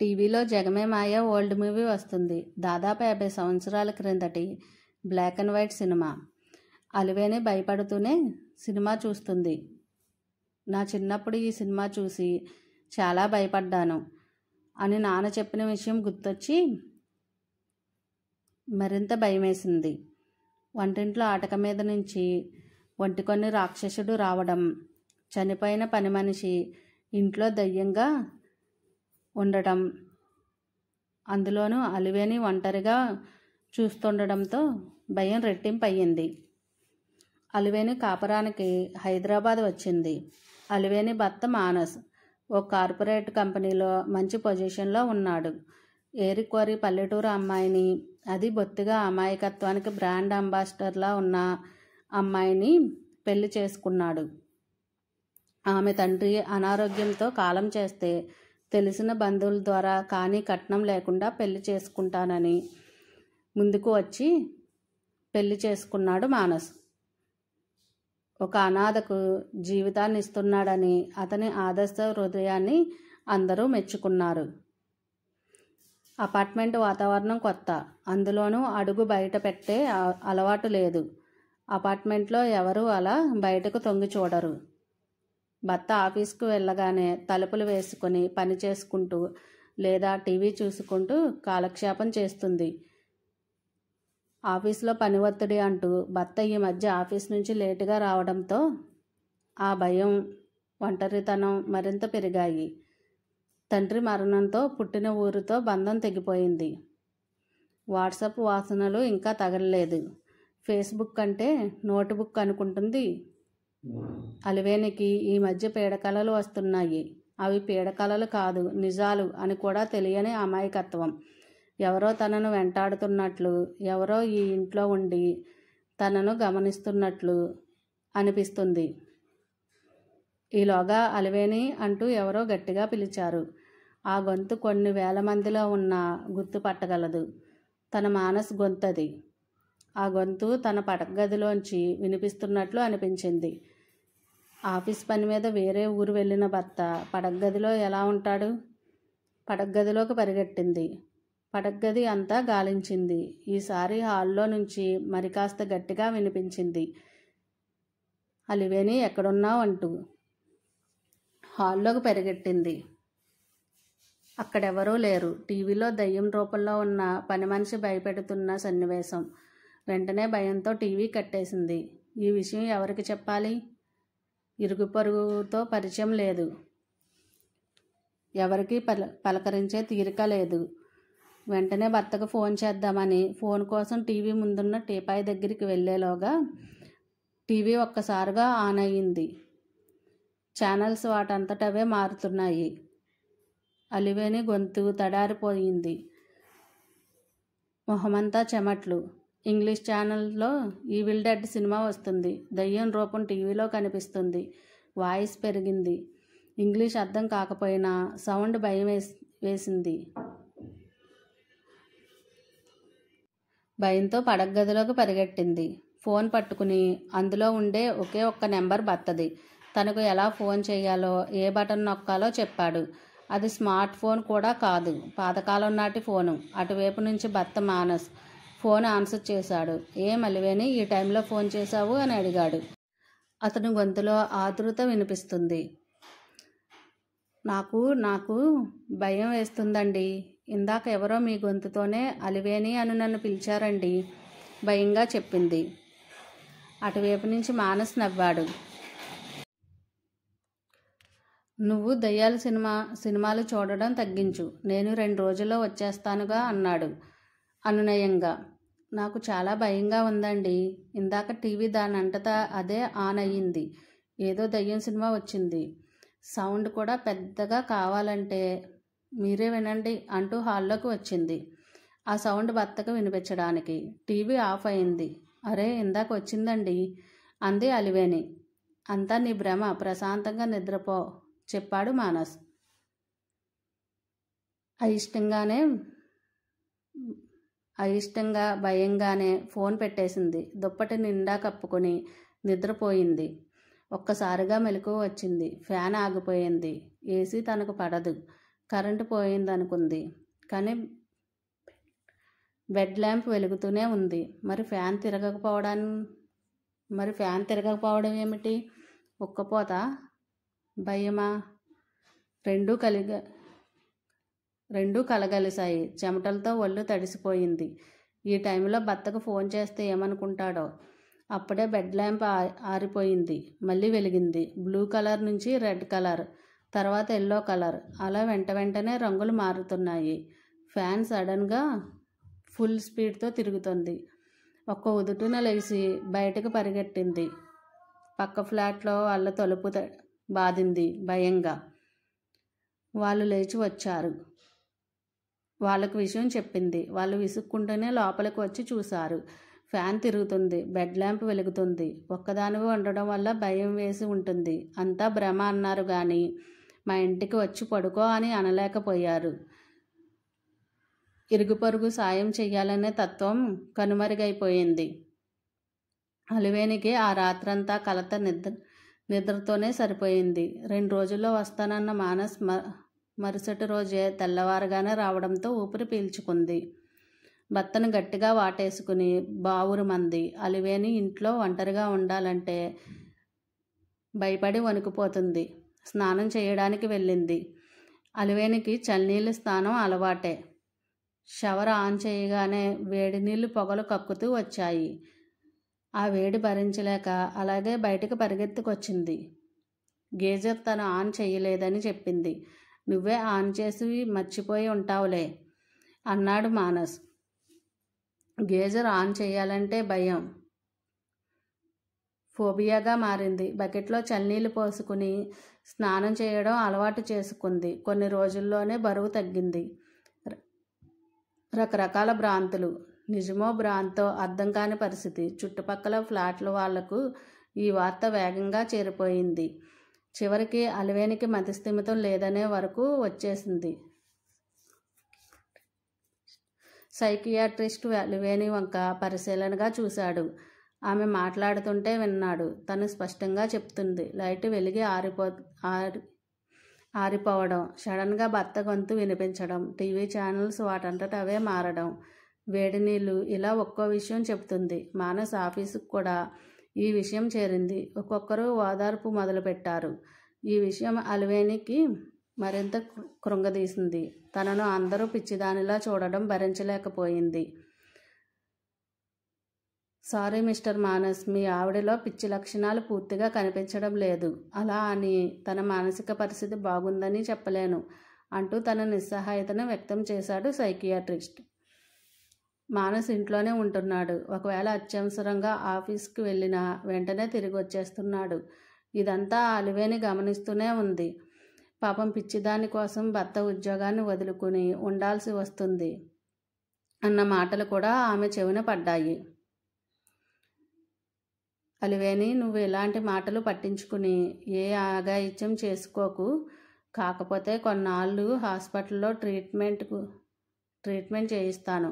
టీవీలో జగమే మాయ old movie వస్తుంది. దాదాపు 50 సంవత్సరాల క్రిందటి బ్లాక్ అండ్ వైట్ సినిమా. అలివేని భయపడుతూనే సినిమా చూస్తుంది. నా చిన్నప్పుడు ఈ సినిమా చూసి చాలా భయపడ్డాను అని నాన్న చెప్పిన విషయం గుర్తొచ్చి మరింత భయమేసింది. వంటింట్లో ఆటక మీద నుంచి ఒంటికొన్ని రాక్షసుడు రావడం, చనిపోయిన పని మనిషి ఇంట్లో దయ్యంగా ఉండటం, అందులోనూ అలివేని ఒంటరిగా చూస్తుండడంతో భయం రెట్టింపయ్యింది. అలివేని కాపురానికి హైదరాబాద్ వచ్చింది. అలివేని భర్త మానస్ ఓ కార్పొరేట్ కంపెనీలో మంచి పొజిషన్లో ఉన్నాడు. ఏరికోరి పల్లెటూరు అమ్మాయిని, అది బొత్తిగా అమాయకత్వానికి బ్రాండ్ అంబాసిడర్లా ఉన్న అమ్మాయిని పెళ్లి చేసుకున్నాడు. ఆమె తండ్రి అనారోగ్యంతో కాలం చేస్తే తెలిసిన బంధువుల ద్వారా కానీ కట్నం లేకుండా పెళ్లి చేసుకుంటానని ముందుకు వచ్చి పెళ్లి చేసుకున్నాడు మానస్. ఒక అనాథకు జీవితాన్ని ఇస్తున్నాడని అతని ఆదర్శ హృదయాన్ని అందరూ మెచ్చుకున్నారు. అపార్ట్మెంట్ వాతావరణం కొత్త, అందులోనూ అడుగు బయట పెట్టే అలవాటు లేదు. అపార్ట్మెంట్లో ఎవరూ అలా బయటకు తొంగి చూడరు. భర్త ఆఫీస్కు వెళ్ళగానే తలుపులు వేసుకొని పని చేసుకుంటూ లేదా టీవీ చూసుకుంటూ కాలక్షేపం చేస్తుంది. ఆఫీస్లో పని ఒత్తిడి అంటూ భర్త ఈ మధ్య ఆఫీస్ నుంచి లేటుగా రావడంతో ఆ భయం, ఒంటరితనం మరింత పెరిగాయి. తండ్రి మరణంతో పుట్టిన ఊరితో బంధం తెగిపోయింది. వాట్సాప్ వాసనలు ఇంకా తగలలేదు. ఫేస్బుక్ అంటే నోట్బుక్ అనుకుంటుంది. అలివేనికి ఈ మధ్య పీడకలలు వస్తున్నాయి. అవి పీడకలలు కాదు, నిజాలు అని కూడా తెలియని అమాయకత్వం. ఎవరో తనను వెంటాడుతున్నట్లు, ఎవరో ఈ ఇంట్లో ఉండి తనను గమనిస్తున్నట్లు అనిపిస్తుంది. ఈలోగా అలివేని అంటూ ఎవరో గట్టిగా పిలిచారు. ఆ గొంతు కొన్ని వేల మందిలో ఉన్న గుర్తుపట్టగలదు. తన మానస్ గొంతది. ఆ గొంతు తన పడగదిలోంచి వినిపిస్తున్నట్లు అనిపించింది. ఆఫీస్ పని మీద వేరే ఊరు వెళ్ళిన భర్త పడగదిలో ఎలా ఉంటాడు? పడగదిలోకి పరిగెట్టింది. పడగది అంతా గాలించింది. ఈసారి హాల్లో నుంచి మరి కాస్త గట్టిగా వినిపించింది, అలివేని ఎక్కడున్నావు అంటూ. హాల్లోకి పరిగెట్టింది. అక్కడెవరూ లేరు. టీవీలో దయ్యం రూపంలో ఉన్న పని మనిషి భయపెడుతున్న సన్నివేశం. వెంటనే భయంతో టీవీ కట్టేసింది. ఈ విషయం ఎవరికి చెప్పాలి? ఇరుగు పొరుగుతో పరిచయం లేదు. ఎవరికి పలకరించే తీరిక లేదు. వెంటనే భర్తకు ఫోన్ చేద్దామని ఫోన్ కోసం టీవీ ముందున్న టీపాయ్ దగ్గరికి వెళ్ళేలోగా టీవీ ఒక్కసారిగా ఆన్ అయ్యింది. ఛానల్స్ వాటంతటవే మారుతున్నాయి. అలివేని గొంతు తడారిపోయింది. మొహమంతా చెమట్లు. ఇంగ్లీష్ ఛానల్లో ఈవిల్ డెడ్ సినిమా వస్తుంది. దయ్యం రూపం టీవీలో కనిపిస్తుంది. వాయిస్ పెరిగింది. ఇంగ్లీష్ అర్థం కాకపోయినా సౌండ్ భయం వేసింది. భయంతో పడగదిలోకి పరిగెట్టింది. ఫోన్ పట్టుకుని అందులో ఉండే ఒకే ఒక్క నెంబర్ భర్తది. తనకు ఎలా ఫోన్ చేయాలో, ఏ బటన్ నొక్కాలో చెప్పాడు. అది స్మార్ట్ ఫోన్ కూడా కాదు, పాతకాలం నాటి ఫోను. అటువైపు నుంచి భర్త మానస్ ఫోన్ ఆన్సర్ చేశాడు. ఏం అలివేని, ఈ టైంలో ఫోన్ చేశావు అని అడిగాడు. అతని గొంతులో ఆతృత వినిపిస్తుంది. నాకు భయం వేస్తుందండి. ఇందాక ఎవరో మీ గొంతుతోనే అలివేని అని నన్ను పిలిచారండి, భయంగా చెప్పింది. అటువైపు నుంచి మానస్ నవ్వాడు. నువ్వు దయ్యాల సినిమాలు చూడడం తగ్గించు, నేను 2 రోజుల్లో వచ్చేస్తానుగా అన్నాడు అనునయంగా. నాకు చాలా భయంగా ఉందండి. ఇందాక టీవీ దానంతటా అదే ఆన్ అయ్యింది. ఏదో దయ్యం సినిమా వచ్చింది. సౌండ్ కూడా పెద్దగా కావాలంటే మీరే వినండి అంటూ హాల్లోకి వచ్చింది. ఆ సౌండ్ భర్తకు వినిపించడానికి టీవీ ఆఫ్ అయింది. అరే, ఇందాక వచ్చిందండి అంది అలివేని. అంతా నీ భ్రమ, ప్రశాంతంగా నిద్రపో చెప్పాడు మానస్. అయిష్టంగా భయంగానే ఫోన్ పెట్టేసింది. దుప్పటి నిండా కప్పుకొని నిద్రపోయింది. ఒక్కసారిగా మెలకువ వచ్చింది. ఫ్యాన్ ఆగిపోయింది. ఏసీ తనకు పడదు. కరెంటు పోయిందనుకుంది. కానీ బెడ్ ల్యాంప్ వెలుగుతూనే ఉంది. మరి ఫ్యాన్ తిరగకపోవడం ఏమిటి? ఉక్కపోత, భయమా? రెండూ కలగలిశాయి. చెమటలతో ఒళ్ళు తడిసిపోయింది. ఈ టైంలో భర్తకు ఫోన్ చేస్తే ఏమనుకుంటాడో. అప్పుడే బెడ్ ల్యాంప్ ఆరిపోయింది. మళ్ళీ వెలిగింది. బ్లూ కలర్ నుంచి రెడ్ కలర్, తర్వాత ఎల్లో కలర్, అలా వెంటనే రంగులు మారుతున్నాయి. ఫ్యాన్ సడన్గా ఫుల్ స్పీడ్తో తిరుగుతుంది. ఒక్క ఉదుటున లేచి బయటకు పరిగెట్టింది. పక్క ఫ్లాట్లో వాళ్ళ తలుపు బాదింది భయంగా. వాళ్ళు లేచి వచ్చారు. వాళ్ళకు విషయం చెప్పింది. వాళ్ళు విసుక్కుంటూనే లోపలికి వచ్చి చూశారు. ఫ్యాన్ తిరుగుతుంది, బెడ్ ల్యాంప్ వెలుగుతుంది. ఒక్కదానివి ఉండడం వల్ల భయం వేసి ఉంటుంది. అంతా భ్రమ అన్నారు కానీ మా ఇంటికి వచ్చి పడుకో అని అనలేకపోయారు. ఇరుగు పొరుగు సాయం చెయ్యాలనే తత్వం కనుమరుగైపోయింది. అలివేనికి ఆ రాత్రంతా కలత నిద్రతోనే సరిపోయింది. 2 రోజుల్లో వస్తానన్న మానస్ మరుసటి రోజే తెల్లవారుగానే రావడంతో ఊపిరి పీల్చుకుంది. భర్తను గట్టిగా వాటేసుకుని బావురుమంది. అలివేని ఇంట్లో ఒంటరిగా ఉండాలంటే భయపడి వణికిపోతుంది. స్నానం చేయడానికి వెళ్ళింది. అలివేనికి చన్నీళ్ళ స్నానం అలవాటే. షవర్ ఆన్ చేయగానే వేడి నీళ్లు పొగలు కక్కుతూ వచ్చాయి. ఆ వేడి భరించలేక అలాగే బయటకు పరిగెత్తుకొచ్చింది. గేజర్ తను ఆన్ చేయలేదని చెప్పింది. నువ్వే ఆన్ చేసి మర్చిపోయి ఉంటావులే అన్నాడు మానస్. గేజర్ ఆన్ చేయాలంటే భయం, ఫోబియాగా మారింది. బకెట్లో చన్నీళ్లు పోసుకుని స్నానం చేయడం అలవాటు చేసుకుంది. కొన్ని రోజుల్లోనే బరువు తగ్గింది. రకరకాల భ్రాంతులు, నిజమో భ్రాంతో అర్థం కాని పరిస్థితి. చుట్టుపక్కల ఫ్లాట్ల వాళ్లకు ఈ వార్త వేగంగా చేరిపోయింది. చివరికి అలివేనికి మతిస్థిమితం లేదనే వరకు వచ్చేసింది. సైకియాట్రిస్ట్ అలివేని వంక పరిశీలనగా చూశాడు. ఆమె మాట్లాడుతుంటే విన్నాడు. తను స్పష్టంగా చెప్తుంది. లైట్ వెలిగి ఆరిపోవడం, సడన్గా భర్త గొంతు వినిపించడం, టీవీ ఛానల్స్ వాటంతట అవే మారడం, వేడి నీళ్ళు, ఇలా ఒక్కో విషయం చెప్తుంది. మానస్ ఆఫీసుకు కూడా ఈ విషయం చేరింది. ఒక్కొక్కరు ఓదార్పు మొదలుపెట్టారు. ఈ విషయం అలివేనికి మరింత కృంగదీసింది. తనను అందరూ పిచ్చిదానిలా చూడడం భరించలేకపోయింది. సారీ మిస్టర్ మానస్, మీ ఆవిడలో పిచ్చి లక్షణాలు పూర్తిగా కనిపించడం లేదు. అలా అని తన మానసిక పరిస్థితి బాగుందని చెప్పలేను అంటూ తన నిస్సహాయతను వ్యక్తం చేశాడు సైకియాట్రిస్ట్. మానస్ ఇంట్లోనే ఉంటున్నాడు. ఒకవేళ అత్యవసరంగా ఆఫీస్కి వెళ్ళినా వెంటనే తిరిగి వచ్చేస్తున్నాడు. ఇదంతా అలివేని గమనిస్తూనే ఉంది. పాపం పిచ్చిదాని కోసం భర్త ఉద్యోగాన్ని వదులుకుని ఉండాల్సి వస్తుంది అన్న మాటలు కూడా ఆమె చెవిన పడ్డాయి. అలివేని, నువ్వు ఇలాంటి మాటలు పట్టించుకుని ఏ ఆగాయిత్యం చేసుకోకు. కాకపోతే కొన్నాళ్ళు హాస్పిటల్లో ట్రీట్మెంట్ చేయిస్తాను.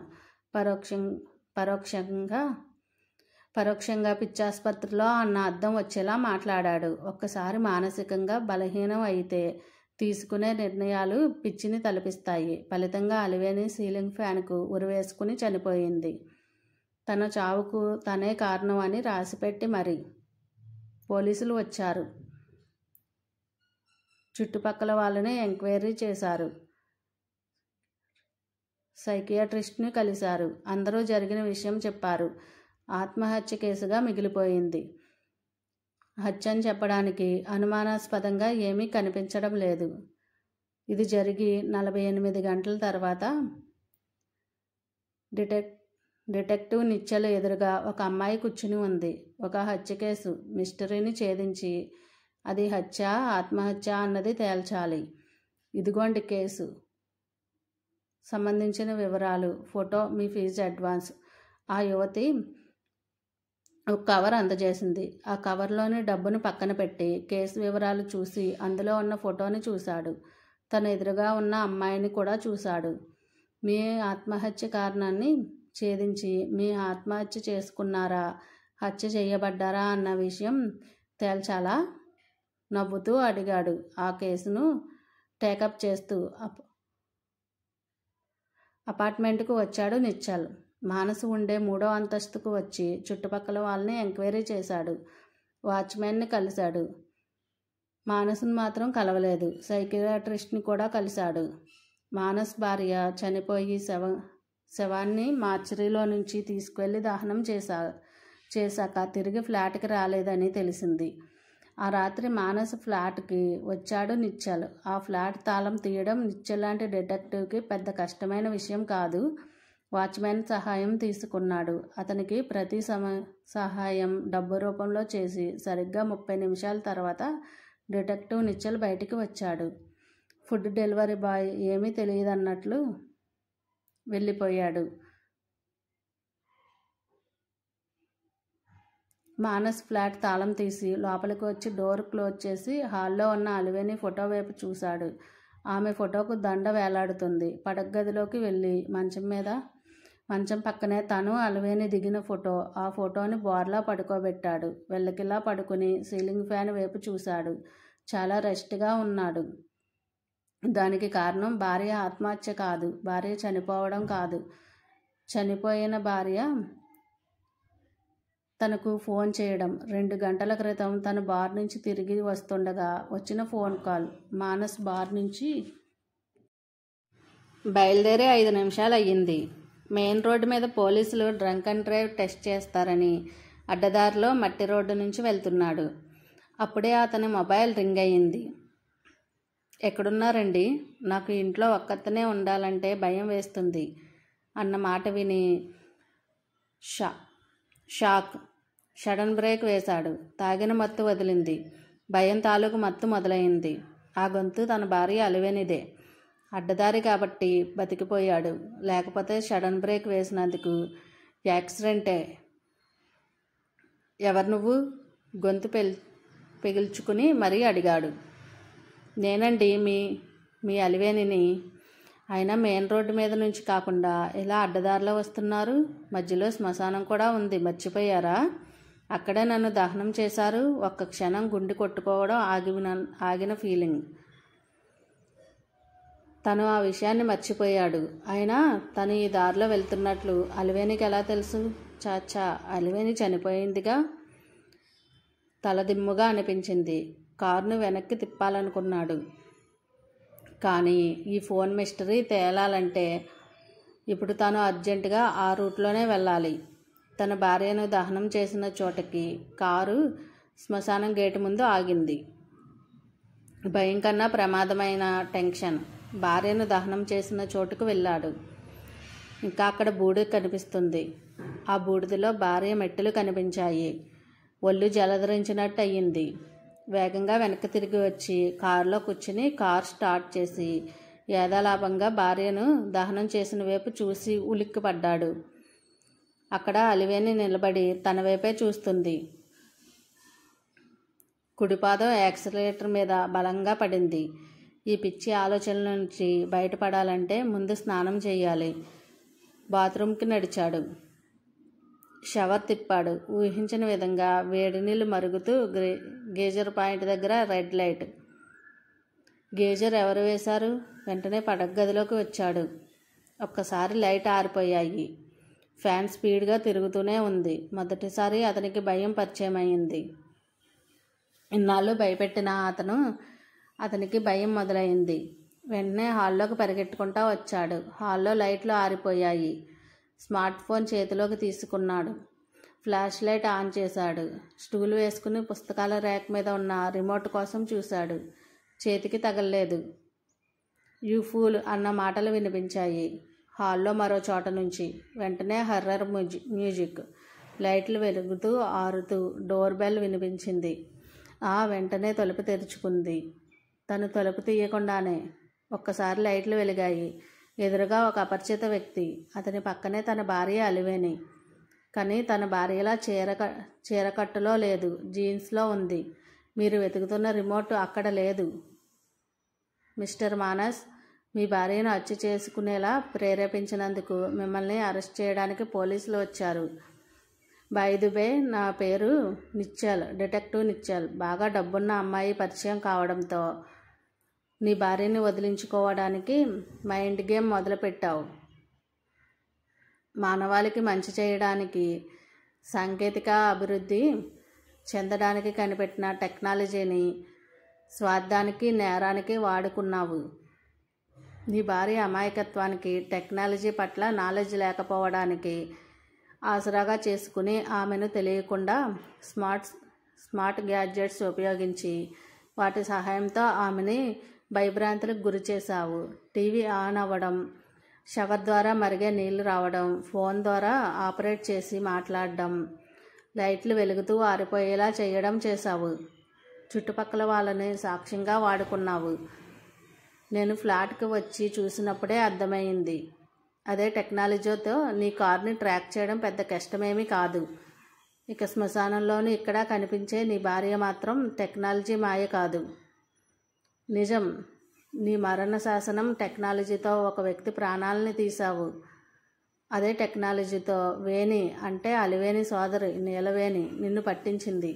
పరోక్షంగా పిచ్చాసుపత్రిలో అన్న అర్థం వచ్చేలా మాట్లాడాడు. ఒక్కసారి మానసికంగా బలహీనం అయితే తీసుకునే నిర్ణయాలు పిచ్చిని తలపిస్తాయి. ఫలితంగా అలివేని సీలింగ్ ఫ్యాన్కు ఉరివేసుకుని చనిపోయింది. తన చావుకు తనే కారణం అని రాసిపెట్టి మరి. పోలీసులు వచ్చారు. చుట్టుపక్కల వాళ్ళని ఎంక్వైరీ చేశారు. సైకియాట్రిస్ట్ని కలిశారు. అందరూ జరిగిన విషయం చెప్పారు. ఆత్మహత్య కేసుగా మిగిలిపోయింది. హత్యని చెప్పడానికి అనుమానాస్పదంగా ఏమీ కనిపించడం లేదు. ఇది జరిగి 48 గంటల తర్వాత డిటెక్టివ్ నిశ్చల ఎదురుగా ఒక అమ్మాయి కూర్చుని ఉంది. ఒక హత్య కేసు మిస్టరీని ఛేదించి అది హత్య ఆత్మహత్య అన్నది తేల్చాలి. ఇదిగోండి కేసు సంబంధించిన వివరాలు, ఫోటో, మీ ఫీజు అడ్వాన్స్. ఆ యువతి ఒక కవర్ అందజేసింది. ఆ కవర్లోని డబ్బును పక్కన పెట్టి కేసు వివరాలు చూసి అందులో ఉన్న ఫోటోని చూశాడు. తన ఎదురుగా ఉన్న అమ్మాయిని కూడా చూశాడు. మీ ఆత్మహత్య కారణాన్ని ఛేదించి మీ ఆత్మహత్య చేసుకున్నారా, హత్య చేయబడ్డారా అన్న విషయం తేల్చాలా? నవ్వుతూ అడిగాడు. ఆ కేసును టేకప్ చేస్తూ అపార్ట్మెంట్కు వచ్చాడు నిశ్చల్. మానస్ ఉండే 3వ అంతస్తుకు వచ్చి చుట్టుపక్కల వాళ్ళని ఎంక్వైరీ చేశాడు. వాచ్మెన్ని కలిశాడు. మానస్ను మాత్రం కలవలేదు. సైకియాట్రిస్ట్ని కూడా కలిశాడు. మానస్ భార్య చనిపోయి శవాన్ని మార్చరీలో నుంచి తీసుకువెళ్ళి దహనం చేశాక తిరిగి ఫ్లాట్కి రాలేదని తెలిసింది. ఆ రాత్రి మానస్ ఫ్లాట్కి వచ్చాడు నిశ్చల్. ఆ ఫ్లాట్ తాళం తీయడం నిశ్చల్ లాంటి డిటెక్టివ్కి పెద్ద కష్టమైన విషయం కాదు. వాచ్మెన్ సహాయం తీసుకున్నాడు. అతనికి ప్రతి సహాయం డబ్బు రూపంలో చేసి సరిగ్గా 30 నిమిషాల తర్వాత డిటెక్టివ్ నిశ్చల్ బయటికి వచ్చాడు. ఫుడ్ డెలివరీ బాయ్ ఏమీ తెలియదన్నట్లు వెళ్ళిపోయాడు. మానస్ ఫ్లాట్ తాళం తీసి లోపలికి వచ్చి డోర్ క్లోజ్ చేసి హాల్లో ఉన్న అలివేని ఫోటో వైపు చూశాడు. ఆమె ఫోటోకు దండ వేలాడుతుంది. పడగదిలోకి వెళ్ళి మంచం పక్కనే తను అలివేని దిగిన ఫోటో, ఆ ఫోటోని బోర్లా పడుకోబెట్టాడు. వెల్లకిలా పడుకుని సీలింగ్ ఫ్యాన్ వైపు చూశాడు. చాలా రెస్ట్గా ఉన్నాడు. దానికి కారణం భార్య ఆత్మహత్య కాదు, భార్య చనిపోవడం కాదు. చనిపోయిన భార్య తనకు ఫోన్ చేయడం. 2 గంటల క్రితం తను బార్ నుంచి తిరిగి వస్తుండగా వచ్చిన ఫోన్ కాల్. మానస్ బార్ నుంచి బయలుదేరి 5 నిమిషాలు అయ్యింది. మెయిన్ రోడ్డు మీద పోలీసులు డ్రంక్ అండ్ డ్రైవ్ టెస్ట్ చేస్తారని అడ్డదారిలో మట్టి రోడ్డు నుంచి వెళ్తున్నాడు. అప్పుడే అతని మొబైల్ రింగ్ అయ్యింది. ఎక్కడున్నారండి? నాకు ఇంట్లో ఒక్కతనే ఉండాలంటే భయం వేస్తుంది అన్న మాట విని షాక్. సడన్ బ్రేక్ వేశాడు. తాగిన మత్తు వదిలింది. భయం తాలూకు మత్తు మొదలైంది. ఆ గొంతు తన భార్య అలివేనిదే. అడ్డదారి కాబట్టి బతికిపోయాడు. లేకపోతే సడన్ బ్రేక్ వేసినందుకు యాక్సిడెంటే. ఎవరు నువ్వు? గొంతు పెగిల్చుకుని మరీ అడిగాడు. నేనండి మీ అలివేనిని. అయినా మెయిన్ రోడ్డు మీద నుంచి కాకుండా ఇలా అడ్డదారిలో వస్తున్నారు. మధ్యలో శ్మశానం కూడా ఉంది, మర్చిపోయారా? అక్కడే నన్ను దహనం చేశారు. ఒక్క క్షణం గుండె కొట్టుకోవడం ఆగిన ఫీలింగ్. తను ఆ విషయాన్ని మర్చిపోయాడు. అయినా తను ఈ దారిలో వెళ్తున్నట్లు అలివేనికి ఎలా తెలుసు? చాచా, అలివేని చనిపోయిందిగా. తలదిమ్ముగా అనిపించింది. కారును వెనక్కి తిప్పాలనుకున్నాడు. కానీ ఈ ఫోన్ మిస్టరీ తేలాలంటే ఇప్పుడు తాను అర్జెంటుగా ఆ రూట్లోనే వెళ్ళాలి. తన భార్యను దహనం చేసిన చోటకి కారు శ్మశానం గేటు ముందు ఆగింది. భయం కన్నా ప్రమాదమైన టెన్షన్. భార్యను దహనం చేసిన చోటుకు వెళ్ళాడు. ఇంకా అక్కడ బూడిద కనిపిస్తుంది. ఆ బూడిదలో భార్య మెట్టులు కనిపించాయి. ఒళ్ళు జలధరించినట్టు అయ్యింది. వేగంగా వెనక్కి తిరిగి వచ్చి కారులో కూర్చుని కారు స్టార్ట్ చేసి యథాలాపంగా భార్యను దహనం చేసిన వైపు చూసి ఉలిక్కిపడ్డాడు. అక్కడ అలివేని నిలబడి తన వైపే చూస్తుంది. కుడిపాదం యాక్సిలరేటర్ మీద బలంగా పడింది. ఈ పిచ్చి ఆలోచనల నుంచి బయటపడాలంటే ముందు స్నానం చేయాలి. బాత్రూంకి నడిచాడు. షవర్ తిప్పాడు. ఊహించిన విధంగా వేడి నీళ్ళు మరుగుతూ గేజర్ పాయింట్ దగ్గర రెడ్ లైట్. గేజర్ ఎవరు వేశారు? వెంటనే పడగదిలోకి వచ్చాడు. ఒక్కసారి లైట్ ఆరిపోయాయి. ఫ్యాన్ స్పీడ్గా తిరుగుతూనే ఉంది. మొదటిసారి అతనికి భయం పరిచయం అయింది. ఇన్నాళ్ళు భయపెట్టిన అతనికి భయం మొదలైంది. వెంటనే హాల్లోకి పరిగెట్టుకుంటా వచ్చాడు. హాల్లో లైట్లు ఆరిపోయాయి. స్మార్ట్ ఫోన్ చేతిలోకి తీసుకున్నాడు. ఫ్లాష్ లైట్ ఆన్ చేశాడు. స్టూల్ వేసుకుని పుస్తకాల ర్యాక్ మీద ఉన్న రిమోట్ కోసం చూశాడు. చేతికి తగలలేదు. యూ ఫూల్ అన్న మాటలు వినిపించాయి హాల్లో మరో చోట నుంచి. వెంటనే హర్రర్ మ్యూజిక్. లైట్లు వెలుగుతూ ఆరుతూ డోర్ బెల్ వినిపించింది. వెంటనే తలుపు తెరుచుకుంది. తను తలుపు తీయకుండానే ఒక్కసారి లైట్లు వెలిగాయి. ఎదురుగా ఒక అపరిచిత వ్యక్తి. అతని పక్కనే తన భార్య అలివేని. కానీ తన భార్యలా చీరకట్టులో లేదు, జీన్స్లో ఉంది. మీరు వెతుకుతున్న రిమోట్ అక్కడ లేదు మిస్టర్ మానస్. మీ భార్యను హత్య చేసుకునేలా ప్రేరేపించినందుకు మిమ్మల్ని అరెస్ట్ చేయడానికి పోలీసులు వచ్చారు. బై ది వే, నా పేరు నిశ్చల్, డిటెక్టివ్ నిశ్చల్. బాగా డబ్బున్న అమ్మాయి పరిచయం కావడంతో నీ భార్యని వదిలించుకోవడానికి మైండ్ గేమ్ మొదలుపెట్టావు. మానవాళికి మంచి చేయడానికి, సాంకేతిక అభివృద్ధి చెందడానికి కనిపెట్టిన టెక్నాలజీని స్వార్థానికి, నేరానికి వాడుకున్నావు. నీ భార్య అమాయకత్వానికి, టెక్నాలజీ పట్ల నాలెడ్జ్ లేకపోవడానికి ఆసరాగా చేసుకుని ఆమెను తెలియకుండా స్మార్ట్ గ్యాడ్జెట్స్ ఉపయోగించి వాటి సహాయంతో ఆమెని భయభ్రాంతులకు గురి చేశావు. టీవీ ఆన్ అవ్వడం, షవర్ ద్వారా మరిగే నీళ్లు రావడం, ఫోన్ ద్వారా ఆపరేట్ చేసి మాట్లాడడం, లైట్లు వెలుగుతూ ఆరిపోయేలా చేయడం చేశావు. చుట్టుపక్కల వాళ్ళని సాక్ష్యంగా వాడుకున్నావు. నేను ఫ్లాట్కి వచ్చి చూసినప్పుడే అర్థమైంది. అదే టెక్నాలజీతో నీ కార్ని ట్రాక్ చేయడం పెద్ద కష్టమేమీ కాదు. ఇక శ్మశానంలోని ఇక్కడ కనిపించే నీ భార్య మాత్రం టెక్నాలజీ మాయ కాదు, నిజం. నీ మరణ శాసనం టెక్నాలజీతో ఒక వ్యక్తి ప్రాణాలని తీశావు. అదే టెక్నాలజీతో వేణి అంటే అలివేణి సోదరి నీలవేణి నిన్ను పట్టించింది.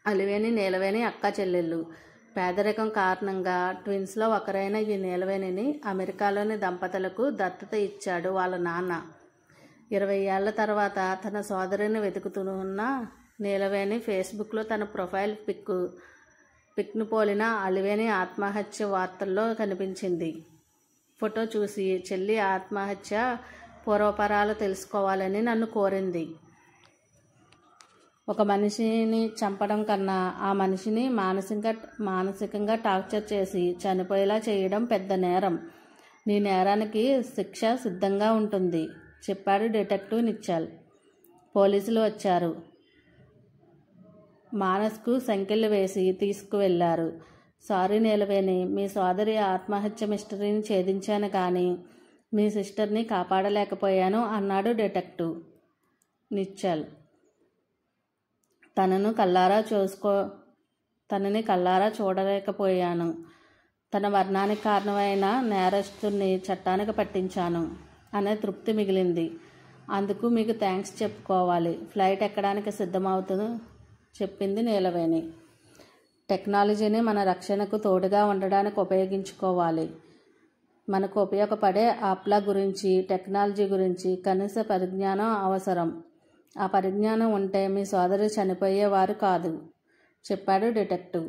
అలివేణి, నీలవేణి అక్క చెల్లెళ్ళు. పేదరికం కారణంగా ట్విన్స్లో ఒకరైన ఈ నీలవేణిని అమెరికాలోని దంపతులకు దత్తత ఇచ్చాడు వాళ్ళ నాన్న. 20 ఏళ్ల తర్వాత తన సోదరిని వెతుకుతున్న నీలవేణి ఫేస్బుక్లో తన ప్రొఫైల్ పిక్ను పోలిన అలివేణి ఆత్మహత్య వార్తల్లో కనిపించింది. ఫోటో చూసి చెల్లి ఆత్మహత్య పూర్వపరాలు తెలుసుకోవాలని నన్ను కోరింది. ఒక మనిషిని చంపడం కన్నా ఆ మనిషిని మానసికంగా టార్చర్ చేసి చనిపోయేలా చేయడం పెద్ద నేరం. నీ నేరానికి శిక్ష సిద్ధంగా ఉంటుంది, చెప్పాడు డిటెక్టివ్ నిశ్చల్. పోలీసులు వచ్చారు. మానస్కు సంకెళ్ళు వేసి తీసుకువెళ్లారు. సారీ నీలవేణి, మీ సోదరి ఆత్మహత్య మిస్టరీని ఛేదించాను కానీ మీ సిస్టర్ని కాపాడలేకపోయాను అన్నాడు డిటెక్టివ్ నిశ్చల్. తనని కళ్ళారా చూడలేకపోయాను. తన మరణానికి కారణమైన నేరస్తుని చట్టానికి పట్టించాను అనే తృప్తి మిగిలింది. అందుకు మీకు థ్యాంక్స్ చెప్పుకోవాలి. ఫ్లైట్ ఎక్కడానికి సిద్ధమవుతుందో చెప్పింది నీలవేణి. టెక్నాలజీని మన రక్షణకు తోడుగా ఉండడానికి ఉపయోగించుకోవాలి. మనకు ఉపయోగపడే యాప్ల గురించి, టెక్నాలజీ గురించి కనీస పరిజ్ఞానం అవసరం. ఆ పరిజ్ఞానం ఉంటే మీ సోదరి చనిపోయేవారు కాదు, చెప్పాడు detective.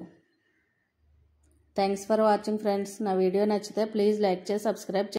Thanks for watching friends. నా వీడియో నచ్చితే ప్లీజ్ లైక్ చేసి సబ్స్క్రైబ్